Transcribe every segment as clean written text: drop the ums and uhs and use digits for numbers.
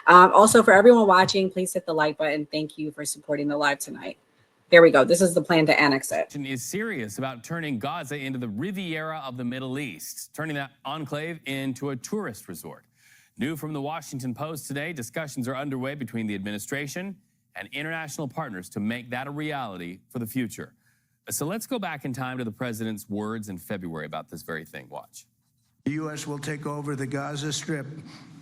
Also, for everyone watching, please hit the like button. Thank you for supporting the live tonight. There we go. This is the plan to annex it. Is serious about turning Gaza into the Riviera of the Middle East, turning that enclave into a tourist resort. New from the Washington Post today, discussions are underway between the administration and international partners to make that a reality for the future. So let's go back in time to the president's words in February about this very thing. Watch. The U.S. will take over the Gaza Strip,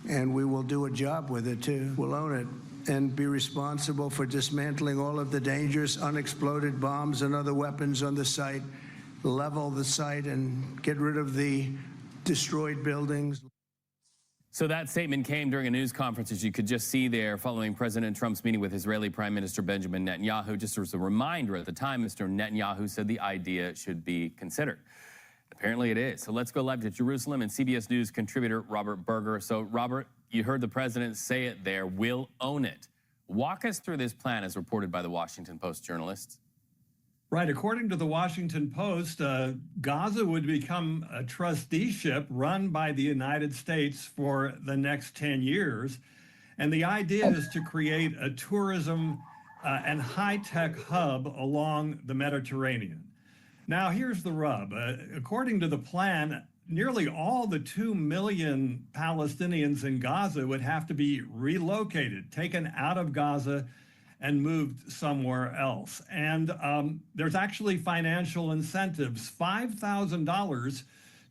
and we will do a job with it, too. We'll own it and be responsible for dismantling all of the dangerous unexploded bombs and other weapons on the site, level the site, and get rid of the destroyed buildings. So that statement came during a news conference, as you could just see there, following President Trump's meeting with Israeli Prime Minister Benjamin Netanyahu. Just as a reminder, at the time, Mr. Netanyahu said the idea should be considered. Apparently it is. So let's go live to Jerusalem and CBS News contributor Robert Berger. So, Robert, you heard the president say it there, we'll own it. Walk us through this plan as reported by the Washington Post journalists. Right. According to the Washington Post, Gaza would become a trusteeship run by the United States for the next 10 years. And the idea is to create a tourism and high-tech hub along the Mediterranean. Now, here's the rub. According to the plan, nearly all the 2 million Palestinians in Gaza would have to be relocated, taken out of Gaza and moved somewhere else. And there's actually financial incentives, $5,000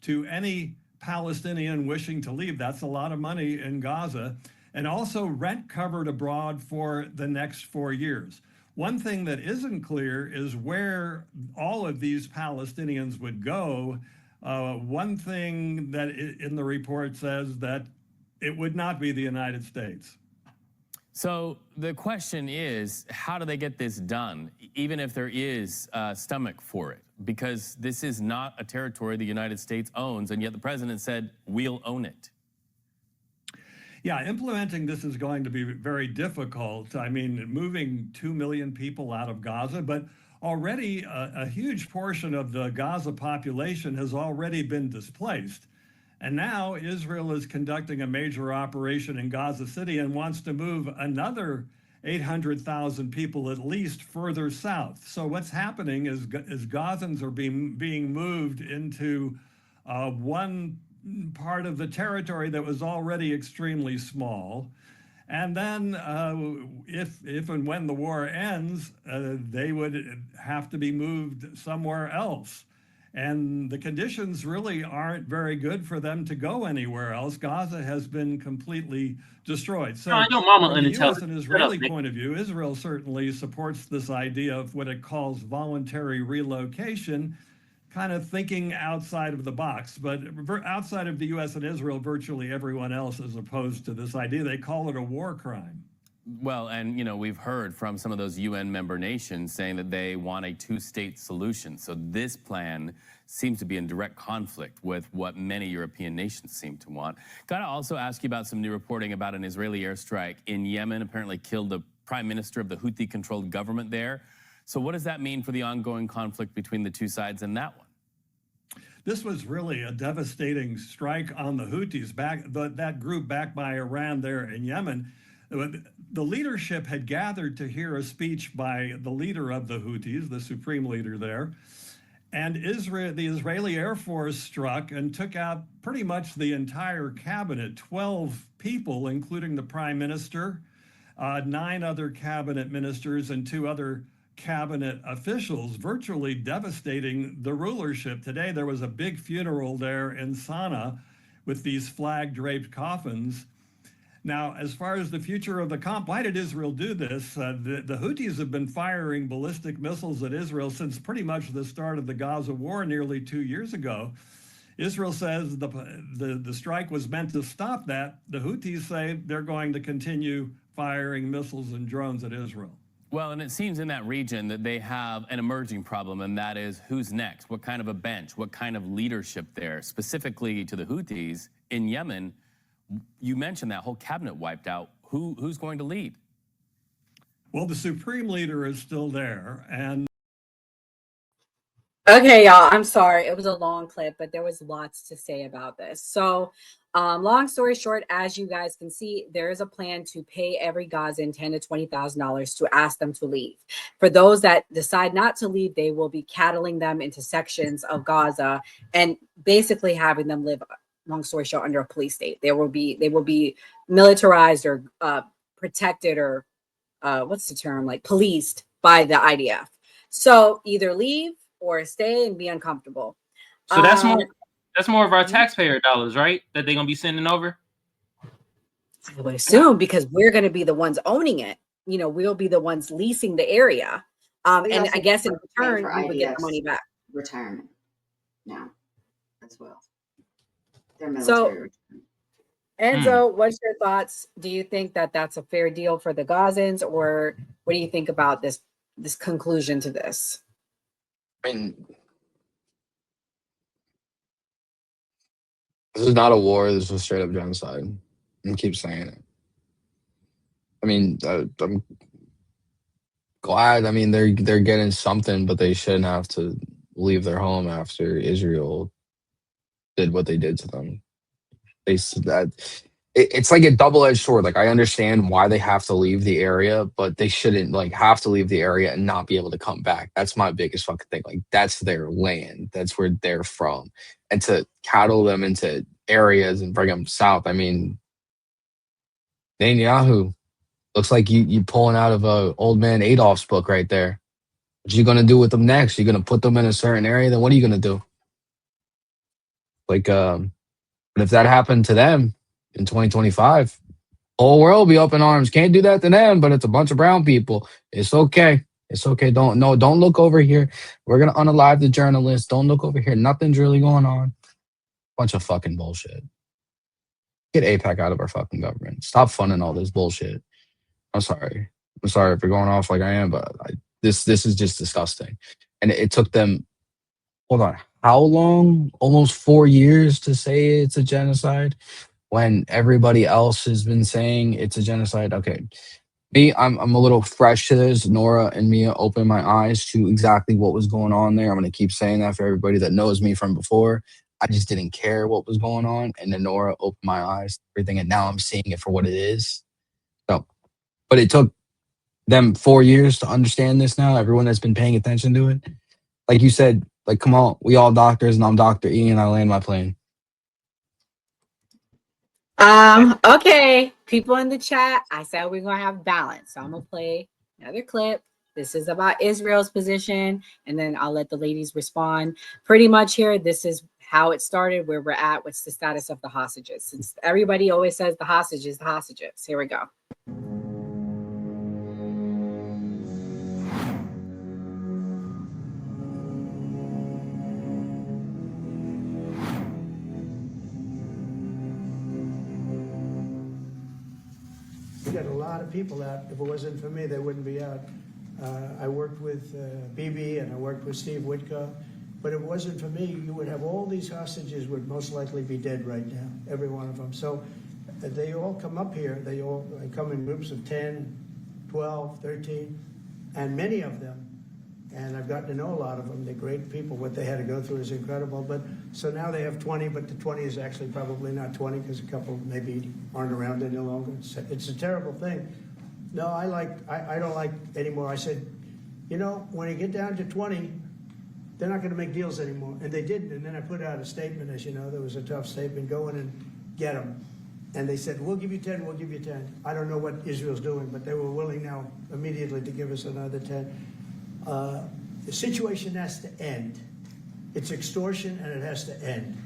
to any Palestinian wishing to leave. That's a lot of money in Gaza. And also rent covered abroad for the next 4 years. One thing that isn't clear is where all of these Palestinians would go. One thing that in the report says that it would not be the United States. So the question is, how do they get this done, even if there is a stomach for it? Because this is not a territory the United States owns, and yet the president said, we'll own it. Yeah, implementing this is going to be very difficult. I mean, moving 2 million people out of Gaza, but already a huge portion of the Gaza population has already been displaced. And now Israel is conducting a major operation in Gaza City and wants to move another 800,000 people at least further south. So what's happening is Gazans are being moved into one part of the territory that was already extremely small. And then if and when the war ends, they would have to be moved somewhere else. And the conditions really aren't very good for them to go anywhere else. Gaza has been completely destroyed. So from the U.S. and Israeli point of view, Israel certainly supports this idea of what it calls voluntary relocation, kind of thinking outside of the box. But outside of the U.S. and Israel, virtually everyone else is opposed to this idea. They call it a war crime. Well, and, you know, we've heard from some of those UN member nations saying that they want a two-state solution. So this plan seems to be in direct conflict with what many European nations seem to want. Got to also ask you about some new reporting about an Israeli airstrike in Yemen, apparently killed the prime minister of the Houthi-controlled government there. So what does that mean for the ongoing conflict between the two sides in that one? This was really a devastating strike on the Houthis, that group backed by Iran there in Yemen. The leadership had gathered to hear a speech by the leader of the Houthis, the supreme leader there. And the Israeli Air Force struck and took out pretty much the entire cabinet, 12 people, including the prime minister, 9 other cabinet ministers, and 2 other cabinet officials, virtually devastating the rulership. Today, there was a big funeral there in Sana'a with these flag-draped coffins. Now, as far as the future of the why did Israel do this? The Houthis have been firing ballistic missiles at Israel since pretty much the start of the Gaza war nearly 2 years ago. Israel says the strike was meant to stop that. The Houthis say they're going to continue firing missiles and drones at Israel. Well, and it seems in that region that they have an emerging problem, and that is who's next? What kind of a bench? What kind of leadership there? Specifically to the Houthis in Yemen, you mentioned that whole cabinet wiped out. Who's going to lead? Well, the supreme leader is still there, and Okay, y'all, I'm sorry. It was a long clip, but there was lots to say about this. So, long story short, as you guys can see, there is a plan to pay every Gazan $10,000 to $20,000 to ask them to leave. For those that decide not to leave, they will be cattling them into sections of Gaza and basically having them live, long story short, under a police state. They will be militarized or protected or what's the term, like policed by the IDF. So either leave or stay and be uncomfortable. So Um, that's more of our taxpayer dollars, right? That they're gonna be sending over. I would assume because we're going to be the ones owning it. You know, we'll be the ones leasing the area. We And also I guess in pay return, for we would get the IDF's money back. retirement now as well. Their So, military retirement. Enzo, what's your thoughts? Do you think that that's a fair deal for the Gazans, or what do you think about this conclusion to this? I mean, this is not a war. This is straight up genocide. I keep saying it. I mean, I'm glad. I mean, they're getting something, but they shouldn't have to leave their home after Israel did what they did to them. They said that it's like a double-edged sword. Like, I understand why they have to leave the area, but they shouldn't like have to leave the area and not be able to come back. That's my biggest fucking thing. Like, that's their land. That's where they're from, and to cattle them into areas and bring them south. I mean, Netanyahu looks like you pulling out of a old man Adolf's book right there. What you gonna do with them next? You're gonna put them in a certain area. Then what are you gonna do? Like, but if that happened to them in 2025, whole world will be up in arms. Can't do that to them, but it's a bunch of brown people. It's okay. It's okay. Don't look over here. We're gonna unalive the journalists. Don't look over here. Nothing's really going on. Bunch of fucking bullshit. Get APAC out of our fucking government. Stop funding all this bullshit. I'm sorry. I'm sorry if you're going off like I am, but this is just disgusting. And it took them, hold on, how long? Almost 4 years to say it's a genocide when everybody else has been saying it's a genocide. Okay. Me, I'm a little fresh to this. Nora and Mia opened my eyes to exactly what was going on there. I'm going to keep saying that for everybody that knows me from before. I just didn't care what was going on. And then Nora opened my eyes to everything. And now I'm seeing it for what it is. So, but it took them 4 years to understand this now. Everyone that's been paying attention to it. Like you said, like, come on, we all doctors, and I'm Dr. E, and I land my plane. Okay, people in the chat, I said we're gonna have balance. So I'm gonna play another clip. This is about Israel's position, and then I'll let the ladies respond. Pretty much here, this is how it started, where we're at, what's the status of the hostages. Since everybody always says the hostages, the hostages. Here we go. We got a lot of people out. If it wasn't for me, they wouldn't be out. I worked with BB and I worked with Steve Witkoff. But if it wasn't for me, you would have all these hostages would most likely be dead right now, every one of them. So they all come up here. They come in groups of 10, 12, 13, and many of them, and I've gotten to know a lot of them. They're great people. What they had to go through is incredible. But so now they have 20, but the 20 is actually probably not 20 because a couple maybe aren't around any longer. It's a terrible thing. No, I don't like anymore. I said, you know, when you get down to 20, they're not going to make deals anymore. And they didn't. And then I put out a statement, as you know, there was a tough statement, go in and get them. And they said, we'll give you 10, we'll give you 10. I don't know what Israel's doing, but they were willing now immediately to give us another 10. The situation has to end. It's extortion and it has to end.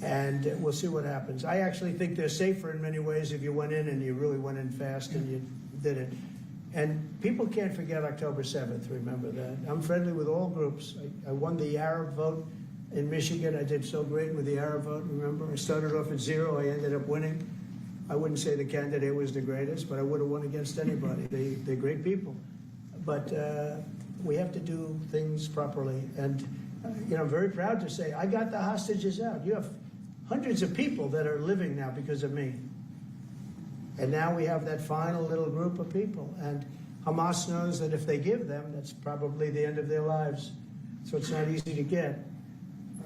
And we'll see what happens. I actually think they're safer in many ways if you went in and you really went in fast and you did it. And people can't forget October 7th, remember that. I'm friendly with all groups. I won the Arab vote in Michigan. I did so great with the Arab vote, remember? I started off at 0, I ended up winning. I wouldn't say the candidate was the greatest, but I would have won against anybody. They're great people. But we have to do things properly. And you know, I'm very proud to say I got the hostages out. You have hundreds of people that are living now because of me. And now we have that final little group of people. And Hamas knows that if they give them, that's probably the end of their lives. so it's not easy to get.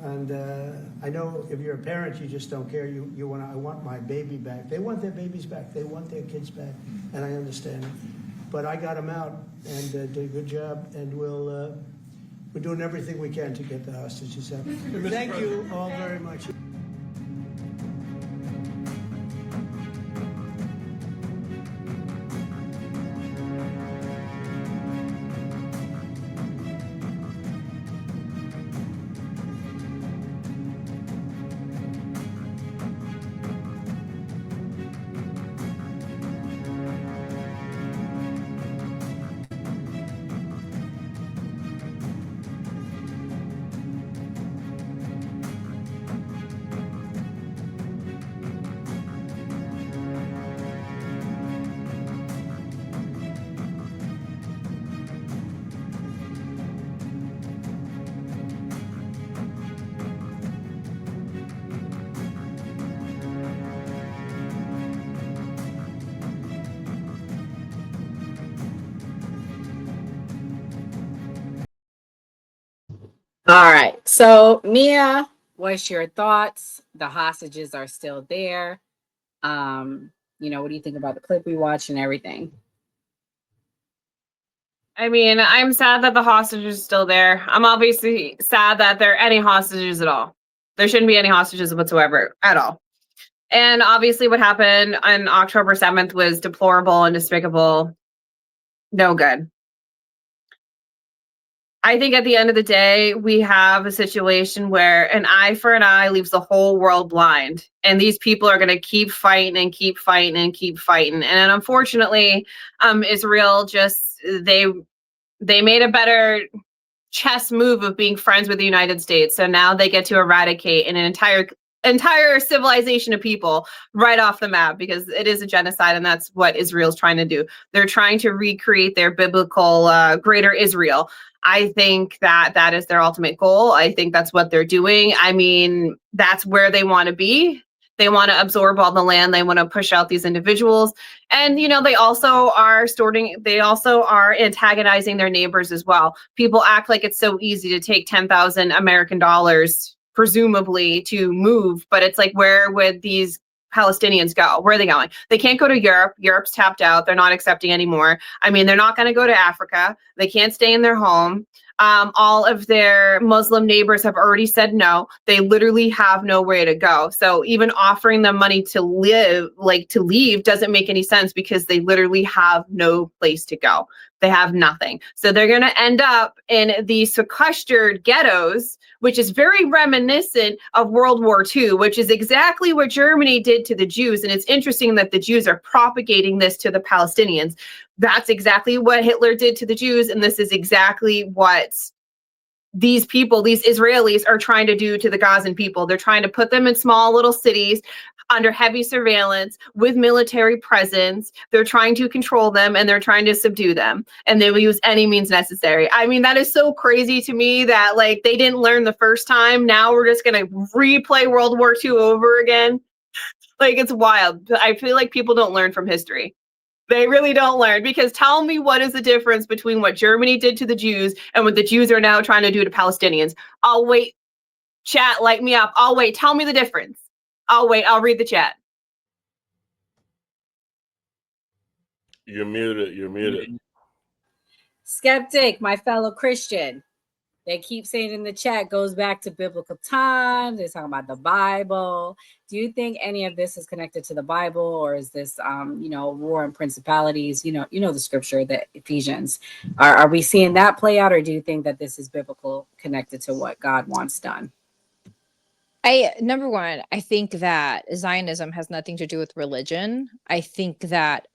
And I know if you're a parent, you just don't care. You want, I want my baby back. They want their babies back. They want their kids back, and I understand it. But I got them out and did a good job, and we're doing everything we can to get the hostages out. Thank you all very much. All right. So, Mia, what's your thoughts? The hostages are still there. What do you think about the clip we watched and everything? I mean, I'm sad that the hostages are still there. I'm obviously sad that there are any hostages at all. There shouldn't be any hostages whatsoever at all. And obviously what happened on October 7th was deplorable and despicable. No good. I think at the end of the day, we have a situation where an eye for an eye leaves the whole world blind. And these people are going to keep fighting and keep fighting and keep fighting. And unfortunately, Israel just, they made a better chess move of being friends with the United States. So now they get to eradicate an entire civilization of people right off the map, because it is a genocide, and that's what Israel's trying to do. They're trying to recreate their biblical greater Israel. I think that is their ultimate goal. I think that's what they're doing. I mean, that's where they want to be. They want to absorb all the land. They want to push out these individuals. And, they also are antagonizing their neighbors as well. People act like it's so easy to take 10,000 American dollars, presumably, to move. But it's like, where would these Palestinians go? Where are they going? They can't go to Europe. Europe's tapped out. They're not accepting anymore. I mean, they're not going to go to Africa. They can't stay in their home. All of their Muslim neighbors have already said no. They literally have nowhere to go. So even offering them money to leave doesn't make any sense, because they literally have no place to go. They have nothing. So they're going to end up in these sequestered ghettos, which is very reminiscent of World War II, which is exactly what Germany did to the Jews. And it's interesting that the Jews are propagating this to the Palestinians. That's exactly what Hitler did to the Jews. And this is exactly what these people, these Israelis, are trying to do to the Gazan people. They're trying to put them in small little cities under heavy surveillance with military presence. They're trying to control them, and they're trying to subdue them, and they will use any means necessary. I mean, that is so crazy to me that they didn't learn the first time. Now we're just going to replay World War II over again. It's wild. I feel like people don't learn from history. They really don't learn, because tell me, what is the difference between what Germany did to the Jews and what the Jews are now trying to do to Palestinians? I'll wait. Chat, light me up. I'll wait. Tell me the difference. I'll wait. I'll read the chat. You're muted. You're muted. Skeptic, my fellow Christian. They keep saying in the chat, goes back to biblical times. They're talking about the Bible. Do you think any of this is connected to the Bible, or is this, war and principalities? The scripture, the Ephesians. Are we seeing that play out, or do you think that this is biblical, connected to what God wants done? Number one, I think that Zionism has nothing to do with religion. I think that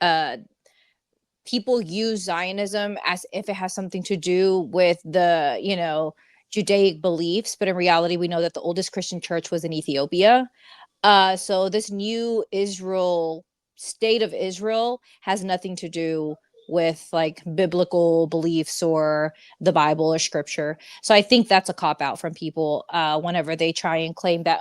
people use Zionism as if it has something to do with the, Judaic beliefs, but in reality, we know that the oldest Christian church was in Ethiopia. So this new state of Israel has nothing to do with biblical beliefs or the Bible or scripture. So I think that's a cop out from people whenever they try and claim that,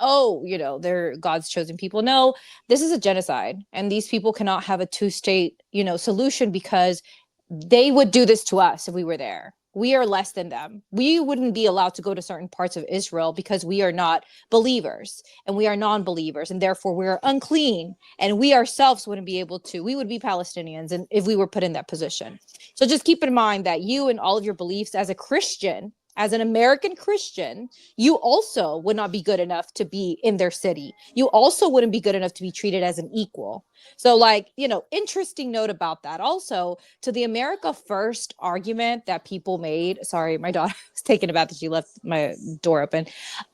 they're God's chosen people. No, this is a genocide, and these people cannot have a two-state, solution, because they would do this to us if we were there. We are less than them. We wouldn't be allowed to go to certain parts of Israel because we are not believers and we are non-believers, and therefore we're unclean, and we ourselves wouldn't be able to. We would be Palestinians, and if we were put in that position. So just keep in mind that you and all of your beliefs as a Christian, as an American Christian, you also would not be good enough to be in their city. You also wouldn't be good enough to be treated as an equal. So, like, interesting note about that. Also, to the America First argument that people made. Sorry, my daughter was taken aback that she left my door open.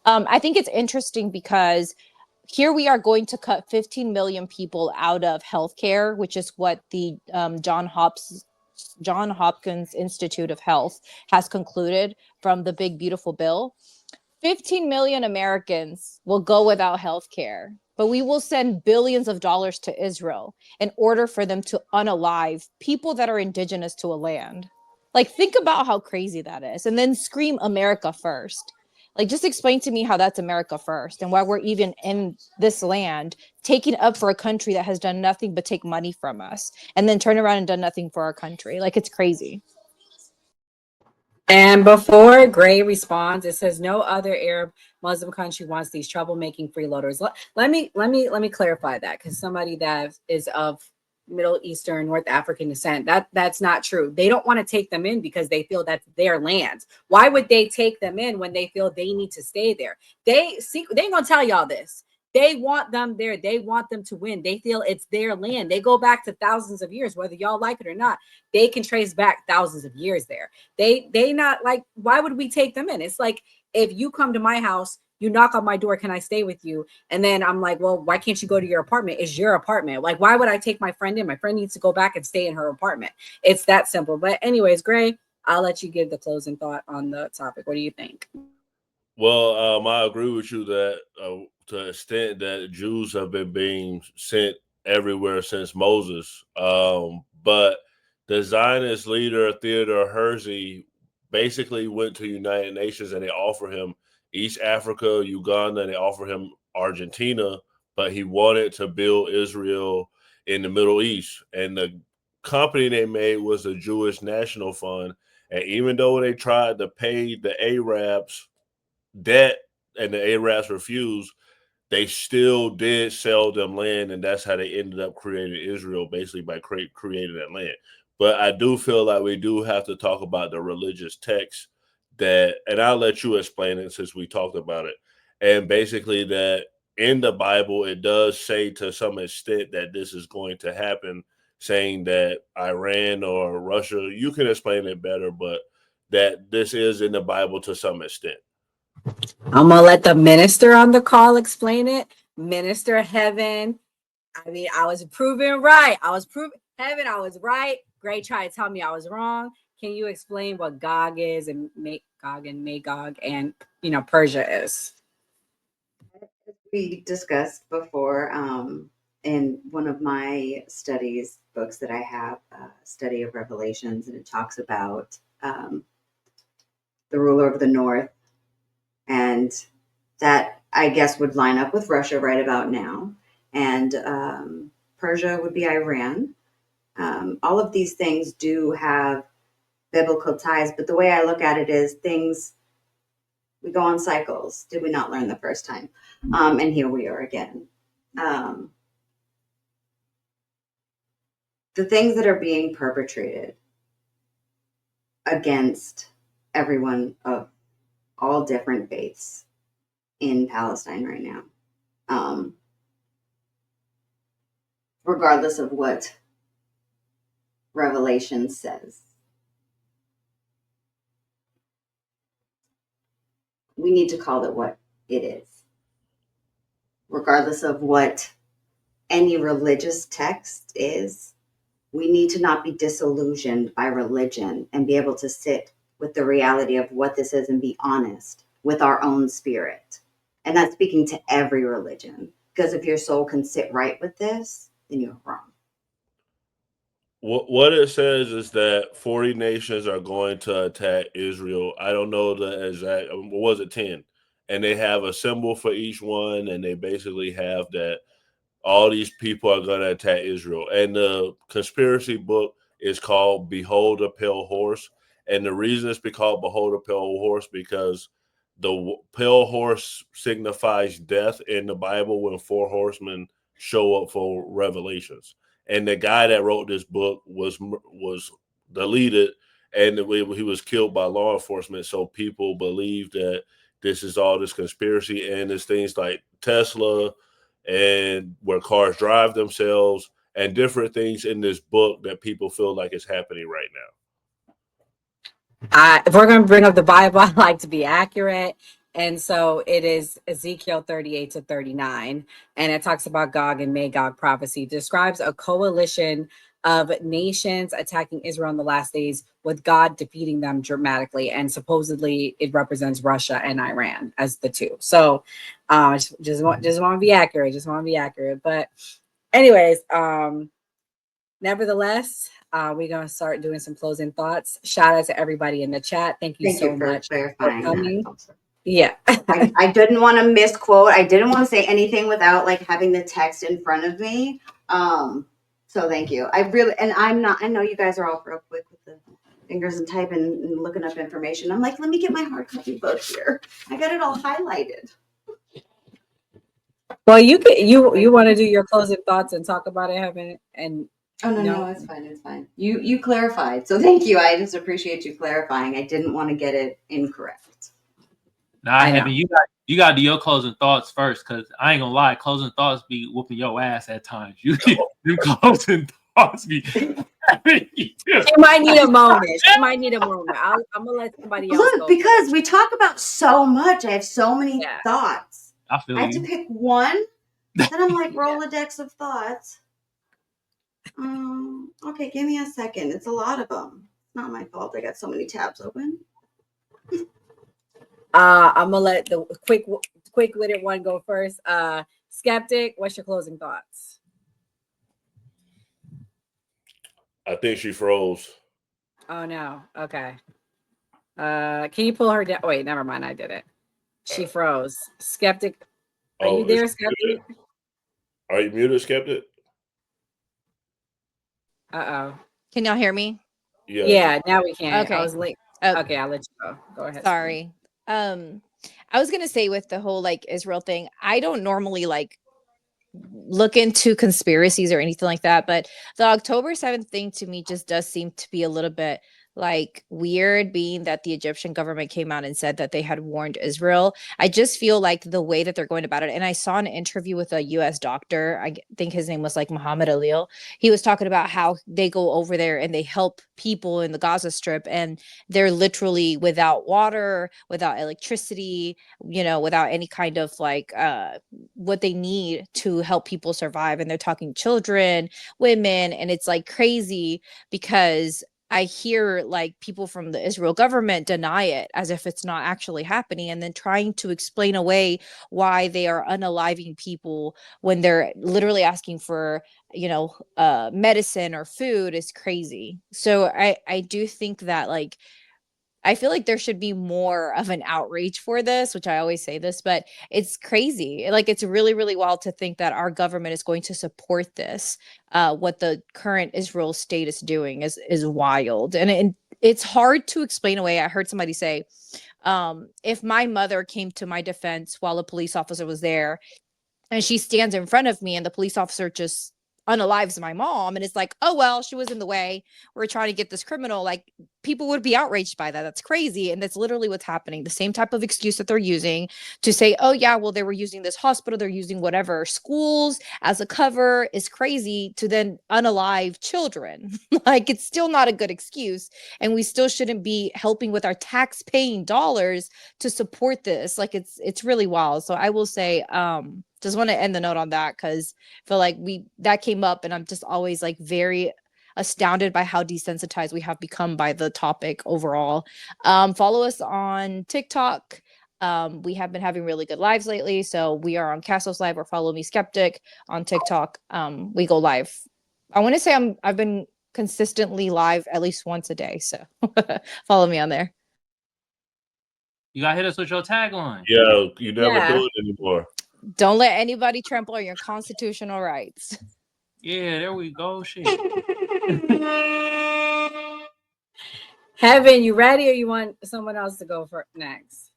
I think it's interesting because here we are going to cut 15 million people out of healthcare, which is what the John Hopkins Institute of Health has concluded from the big beautiful bill. 15 million Americans will go without health care, but we will send billions of dollars to Israel in order for them to unalive people that are indigenous to a land. Like, think about how crazy that is. And then scream America first. Like, just explain to me how that's America first and why we're even in this land taking up for a country that has done nothing but take money from us and then turn around and done nothing for our country. Like, it's crazy. And before Gray responds, it says no other Arab Muslim country wants these troublemaking freeloaders. Let me clarify that, because somebody that is of Middle Eastern, North African descent, that's not true. They don't want to take them in because they feel that's their land. Why would they take them in when they feel they need to stay there? They ain't gonna tell y'all this. They want them there. They want them to win. They feel it's their land. They go back to thousands of years, whether y'all like it or not. They can trace back thousands of years there. They not like, why would we take them in? It's like, if you come to my house, you knock on my door, can I stay with you? And then I'm like, well, why can't you go to your apartment? It's your apartment. Like, why would I take my friend in? My friend needs to go back and stay in her apartment. It's that simple. But anyways, Gray, I'll let you give the closing thought on the topic. What do you think? Well, I agree with you that to the extent that Jews have been being sent everywhere since Moses. But the Zionist leader, Theodore Herzl, basically went to United Nations and they offered him East Africa, Uganda, and they offered him Argentina, but he wanted to build Israel in the Middle East. And the company they made was the Jewish National Fund. And even though they tried to pay the Arabs debt and the Arabs refused, they still did sell them land, and that's how they ended up creating Israel, basically by creating that land. But I do feel like we do have to talk about the religious text that, and I'll let you explain it since we talked about it. And basically that in the Bible, it does say to some extent that this is going to happen, saying that Iran or Russia, you can explain it better, but that this is in the Bible to some extent. I'm gonna let the minister on the call explain it. Minister Heaven. I mean, I was proven right. Heaven, I was right. Gray tried to tell me I was wrong. Can you explain what Gog is and Magog and Persia is? We discussed before in one of my studies books that I have, study of Revelations, and it talks about the ruler of the north, and that I guess would line up with Russia right about now, and Persia would be Iran. All of these things do have biblical ties, but the way I look at it is things, we go on cycles. Did we not learn the first time? And here we are again. The things that are being perpetrated against everyone of all different faiths in Palestine right now, regardless of what Revelation says, we need to call it what it is. Regardless of what any religious text is, we need to not be disillusioned by religion and be able to sit with the reality of what this is and be honest with our own spirit. And that's speaking to every religion, because if your soul can sit right with this, then you're wrong. What it says is that 40 nations are going to attack Israel. I don't know the exact, what was it, 10? And they have a symbol for each one, and they basically have that all these people are going to attack Israel. And the conspiracy book is called Behold a Pale Horse. And the reason it's been called Behold a Pale Horse, because the pale horse signifies death in the Bible when 4 horsemen show up for Revelations. And the guy that wrote this book was deleted, and he was killed by law enforcement. So people believe that this is all this conspiracy, and it's things like Tesla and where cars drive themselves and different things in this book that people feel like is happening right now. If we're going to bring up the Bible, I like to be accurate. And so it is Ezekiel 38 to 39. And it talks about Gog and Magog prophecy. It describes a coalition of nations attacking Israel in the last days, with God defeating them dramatically. And supposedly it represents Russia and Iran as the two. So just want to be accurate. But anyways, nevertheless, we're going to start doing some closing thoughts. Shout out to everybody in the chat. Thank you so much for coming. Yeah. I didn't want to misquote. I didn't want to say anything without like having the text in front of me. So thank you. I know you guys are all real quick with the fingers and typing and looking up information. I'm like, let me get my hard copy book here. I got it all highlighted. Well, you want to do your closing thoughts and talk about it, No, it's fine. It's fine. You clarified. So thank you. I just appreciate you clarifying. I didn't want to get it incorrect. Nah, Heaven, you got to do your closing thoughts first, because I ain't gonna lie, closing thoughts be whooping your ass at times. You closing thoughts be. You might need a moment. I'm gonna let somebody else Look, go because we talk about so much. I have so many thoughts. I have to pick one. Then I'm like Rolodex of thoughts. Okay, give me a second. It's a lot of them. Not my fault. I got so many tabs open. I'm gonna let the quick-witted one go first. Skeptic, what's your closing thoughts? I think she froze. Oh no. Okay. Can you pull her down? Wait, never mind. I did it. She froze. Skeptic, are you there, Skeptic? Are you muted, Skeptic? Uh-oh. Can y'all hear me? Yeah, now we can. Okay. I was late. Okay, I'll let you go. Go ahead. Sorry. I was gonna say, with the whole like Israel thing, I don't normally like look into conspiracies or anything like that, but the October 7th thing to me just does seem to be a little bit like weird, being that the Egyptian government came out and said that they had warned Israel. I just feel like the way that they're going about it, and I saw an interview with a US doctor, I think his name was like Muhammad Alil. He was talking about how they go over there and they help people in the Gaza Strip, and they're literally without water, without electricity, without any kind of like what they need to help people survive. And they're talking children, women, and it's like crazy, because I hear like people from the Israel government deny it as if it's not actually happening, and then trying to explain away why they are unaliving people when they're literally asking for, medicine or food is crazy. So I do think that, like, I feel like there should be more of an outreach for this, which I always say this, but it's crazy. Like, it's really, really wild to think that our government is going to support this. What the current Israel state is doing is wild. And it's hard to explain away. I heard somebody say, if my mother came to my defense while a police officer was there, and she stands in front of me and the police officer just unalives my mom, and it's like, oh well, she was in the way, we're trying to get this criminal, like, people would be outraged by that. That's crazy. And that's literally what's happening. The same type of excuse that they're using to say, oh yeah, well, they were using this hospital, they're using whatever schools as a cover, is crazy, to then unalive children. Like, it's still not a good excuse, and we still shouldn't be helping with our tax paying dollars to support this. Like, it's really wild. So I will say, just want to end the note on that, because I feel like that came up, and I'm just always like very astounded by how desensitized we have become by the topic overall. Follow us on TikTok. We have been having really good lives lately, so we are on Castles Live, or Follow Me Skeptic on TikTok. We go live. I want to say I've been consistently live at least once a day, so follow me on there. You gotta hit us with your tagline. Yeah, you never do it anymore. Don't let anybody trample on your constitutional rights. Yeah, there we go. Shit. Heaven, you ready, or you want someone else to go for next?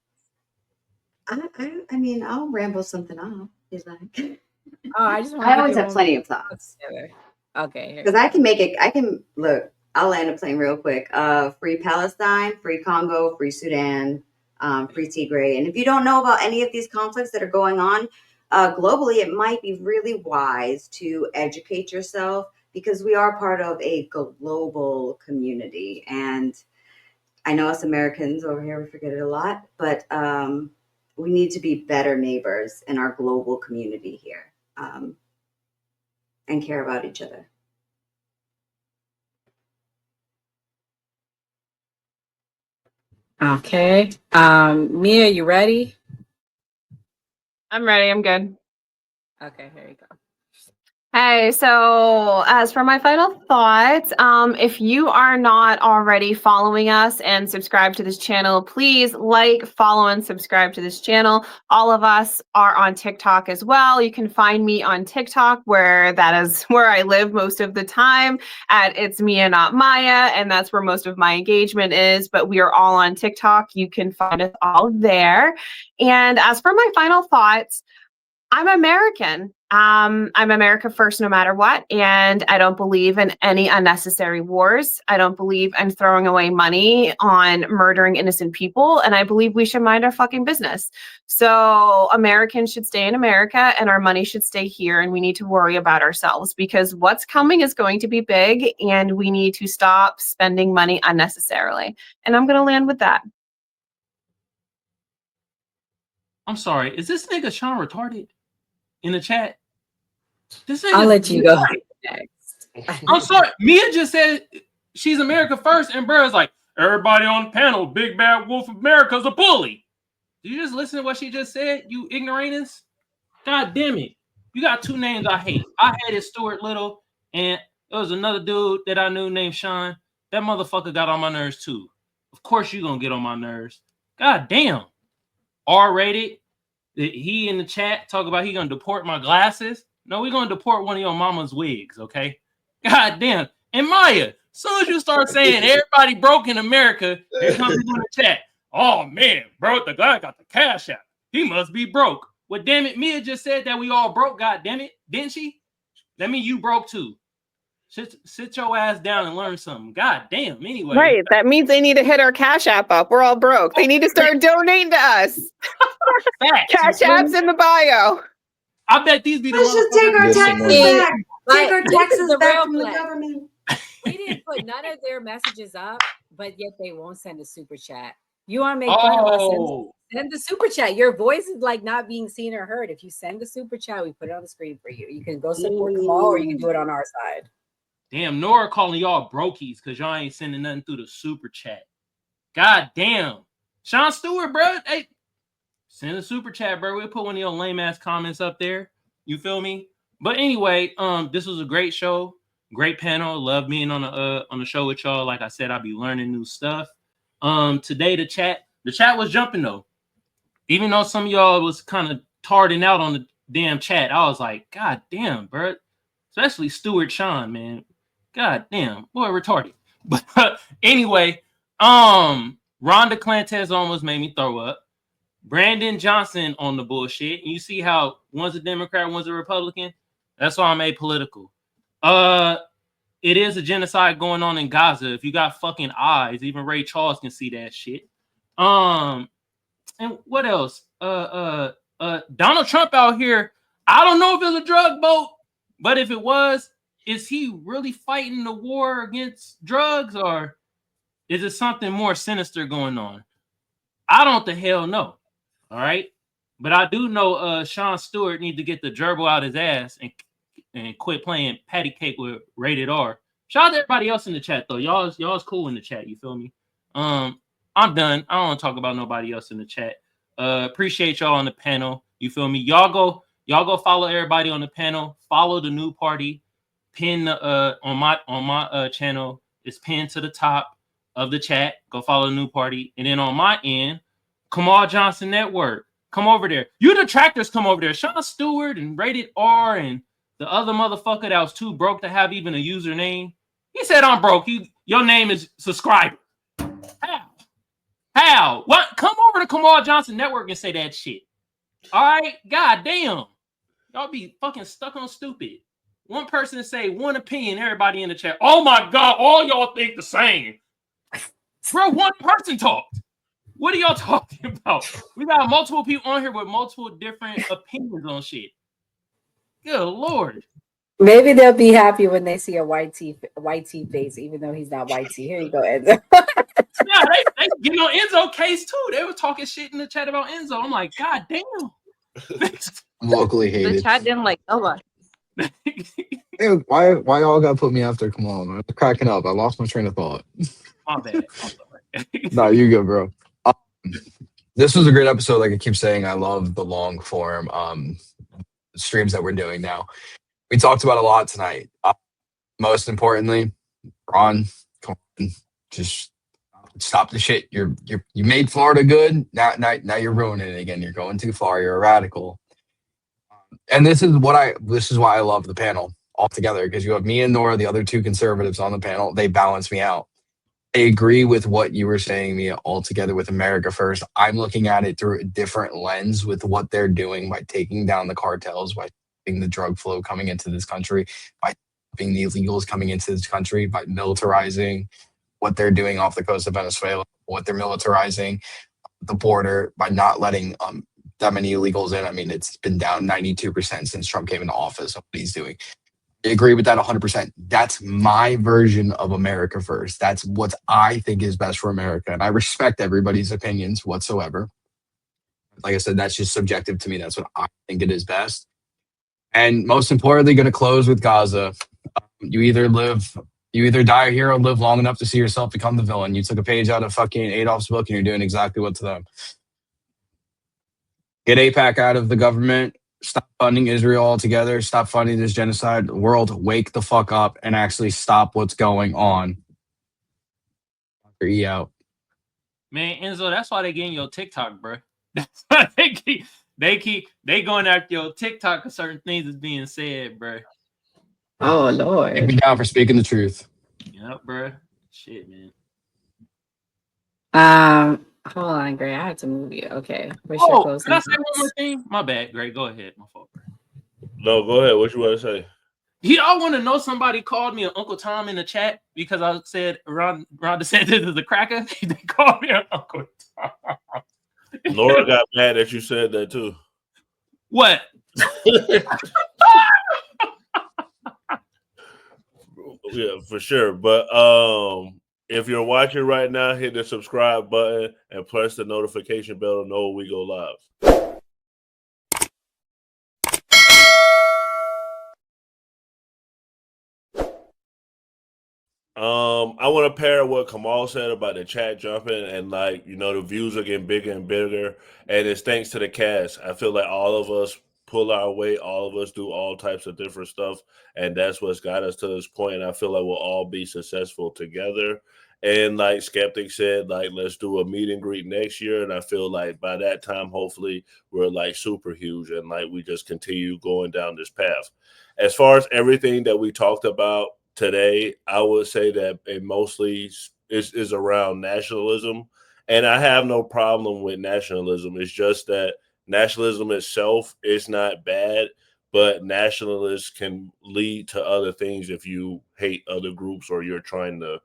I mean, I'll ramble something off. Is like. Oh, I just want I to always get have plenty of thoughts. together. Okay, here. Because I can make it. I can look. I'll land a plane real quick. Free Palestine, free Congo, free Sudan, free Tigray. And if you don't know about any of these conflicts that are going on globally, it might be really wise to educate yourself because we are part of a global community. And I know us Americans over here, we forget it a lot, but we need to be better neighbors in our global community here and care about each other. Okay. Mia, you ready? I'm ready. I'm good. Okay, here you go. Hey, so as for my final thoughts, if you are not already following us and subscribe to this channel, please like, follow, and subscribe to this channel. All of us are on TikTok as well. You can find me on TikTok, where that is where I live most of the time, at It's Mia Not Maya, and that's where most of my engagement is. But we are all on TikTok. You can find us all there. And as for my final thoughts, I'm American. I'm America first no matter what. And I don't believe in any unnecessary wars. I don't believe in throwing away money on murdering innocent people. And I believe we should mind our fucking business. So Americans should stay in America and our money should stay here. And we need to worry about ourselves because what's coming is going to be big and we need to stop spending money unnecessarily. And I'm going to land with that. I'm sorry. Is this nigga Sean retarded in the chat? This I'll nigga's let you go retarded. next. I'm sorry. Mia just said she's America first, and bro is like, everybody on the panel, Big Bad Wolf of America's a bully. Did you just listen to what she just said, you ignoramus? God damn it. You got two names I hate. I hated Stuart Little, and there was another dude that I knew named Sean. That motherfucker got on my nerves too. Of course you gonna get on my nerves. God damn. R-rated. He in the chat talk about he gonna deport my glasses. No, we're gonna deport one of your mama's wigs, okay? God damn. And Maya, as soon as you start saying everybody broke in America, here comes people in the chat. Oh man, bro, the guy got the cash out. He must be broke. Well, damn it, Mia just said that we all broke, god damn it, didn't she? That means you broke too. Sit your ass down and learn something. God damn, anyway. Right. That means they need to hit our Cash App up. We're all broke. They need to start donating to us. Facts. Cash App's in the bio. I bet these be the Let's just take our Get some taxes money. back. Take our This is taxes the back real from the flex. government. We didn't put none of their messages up, but yet they won't send a super chat. You want to make fun of us? Send the super chat. Your voice is like not being seen or heard. If you send the super chat, we put it on the screen for you. You can go support Kamal or you can do it on our side. Damn, Nora calling y'all brokies because y'all ain't sending nothing through the super chat. God damn. Sean Stewart, bro. Hey, send a super chat, bro. We'll put one of your lame ass comments up there. You feel me? But anyway, this was a great show. Great panel. Love being on the show with y'all. Like I said, I'll be learning new stuff. Today the chat was jumping though. Even though some of y'all was kind of tarding out on the damn chat, I was like, God damn, bro. Especially Stuart Sean, man. God damn, boy, retarded. But anyway, Rhonda Clantes almost made me throw up. Brandon Johnson on the bullshit. And you see how one's a Democrat, one's a Republican. That's why I'm apolitical. It is a genocide going on in Gaza. If you got fucking eyes, even Ray Charles can see that shit. And what else? Donald Trump out here. I don't know if it's a drug boat, but if it was, is he really fighting the war against drugs, or is it something more sinister going on? I don't the hell know. All right. But I do know Sean Stewart needs to get the gerbil out his ass and quit playing patty cake with rated R. Shout out to everybody else in the chat though. Y'all's cool in the chat, you feel me? I'm done. I don't want to talk about nobody else in the chat. Appreciate y'all on the panel. You feel me? Y'all go follow everybody on the panel. Follow the new party. Pin on my channel. It's pinned to the top of the chat. Go follow the new party. And then on my end, Kamal Johnson Network. Come over there. You detractors come over there. Sean Stewart and Rated R and the other motherfucker that was too broke to have even a username. He said I'm broke. Your name is subscriber. How? What? Come over to Kamal Johnson Network and say that shit. All right? God damn. Y'all be fucking stuck on stupid. One person say one opinion, everybody in the chat. Oh my God, all y'all think the same. Bro, one person talked. What are y'all talking about? We got multiple people on here with multiple different opinions on shit. Good Lord. Maybe they'll be happy when they see a white tee face, even though he's not white tee. Here you go, Enzo. Yeah, they get on Enzo case too. They were talking shit in the chat about Enzo. I'm like, God damn. Locally The hated. chat didn't like nobody. Hey, why y'all gotta put me out there? Come on, man. I'm cracking up. I lost my train of thought. My bad. I'm sorry. No, you good, bro. This was a great episode. Like I keep saying, I love the long form streams that we're doing now. We talked about a lot tonight. Most importantly, Ron, come on, just stop the shit. You made Florida good. Now you're ruining it again. You're going too far. You're a radical. And this is why I love the panel altogether, because you have me and Nora, the other two conservatives on the panel. They balance me out. I agree with what you were saying, Mia, altogether with America First. I'm looking at it through a different lens with what they're doing by taking down the cartels, by stopping the drug flow coming into this country, by stopping the illegals coming into this country, by militarizing what they're doing off the coast of Venezuela, what they're militarizing the border, by not letting that many illegals in. I mean, it's been down 92% since Trump came into office. What he's doing. I agree with that 100%. That's my version of America First. That's what I think is best for America. And I respect everybody's opinions whatsoever. Like I said, that's just subjective to me. That's what I think it is best. And most importantly, going to close with Gaza. You either die here or live long enough to see yourself become the villain. You took a page out of fucking Adolf's book and you're doing exactly what to them. Get AIPAC out of the government. Stop funding Israel altogether. Stop funding this genocide. World, wake the fuck up and actually stop what's going on. E out. Man, Enzo, that's why they getting your TikTok, bro. That's why they going after your TikTok because certain things is being said, bro. Oh Take Lord. me down for speaking the truth. Yep, bro. Shit, man. Hold on, Gray. I had to move you. Okay. What's your Oh, closing can I say one thoughts? more thing? My bad, Greg. Go ahead. My fault, bro. No, go ahead. What you want to say? Y'all want to know somebody called me an Uncle Tom in the chat because I said Ron DeSantis is a cracker? They called me an Uncle Tom. Nora got mad that you said that too. What? Yeah, for sure. But if you're watching right now, hit the subscribe button and press the notification bell to know when we go live. I want to pair what Kamal said about the chat jumping and the views are getting bigger and bigger, and it's thanks to the cast. I feel like all of us pull our weight, all of us do all types of different stuff, and that's what's got us to this point. And I feel like we'll all be successful together. And like Skeptic said, let's do a meet and greet next year. And I feel like by that time, hopefully, we're super huge and we just continue going down this path. As far as everything that we talked about today, I would say that it mostly is around nationalism. And I have no problem with nationalism. It's just that nationalism itself is not bad, but nationalists can lead to other things if you hate other groups or you're trying to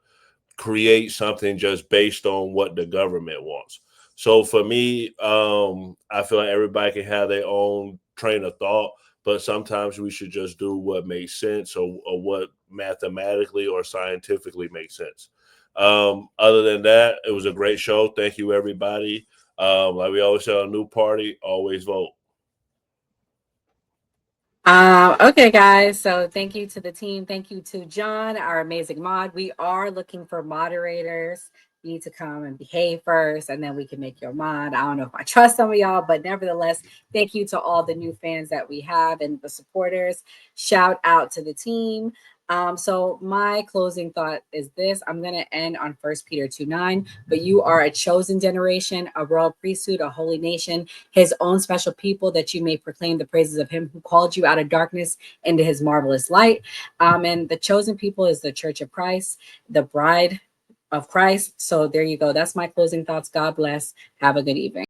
create something just based on what the government wants. So for me, I feel like everybody can have their own train of thought, but sometimes we should just do what makes sense or what mathematically or scientifically makes sense. Other than that, it was a great show. Thank you, everybody. Like we always say on New Party, always vote. Okay, guys. So thank you to the team. Thank you to John, our amazing mod. We are looking for moderators. You need to come and behave first, and then we can make you a mod. I don't know if I trust some of y'all, but nevertheless, thank you to all the new fans that we have and the supporters. Shout out to the team. So my closing thought is this. I'm going to end on 1 Peter 2:9. But you are a chosen generation, a royal priesthood, a holy nation, his own special people, that you may proclaim the praises of him who called you out of darkness into his marvelous light. And the chosen people is the church of Christ, the bride of Christ. So there you go. That's my closing thoughts. God bless. Have a good evening.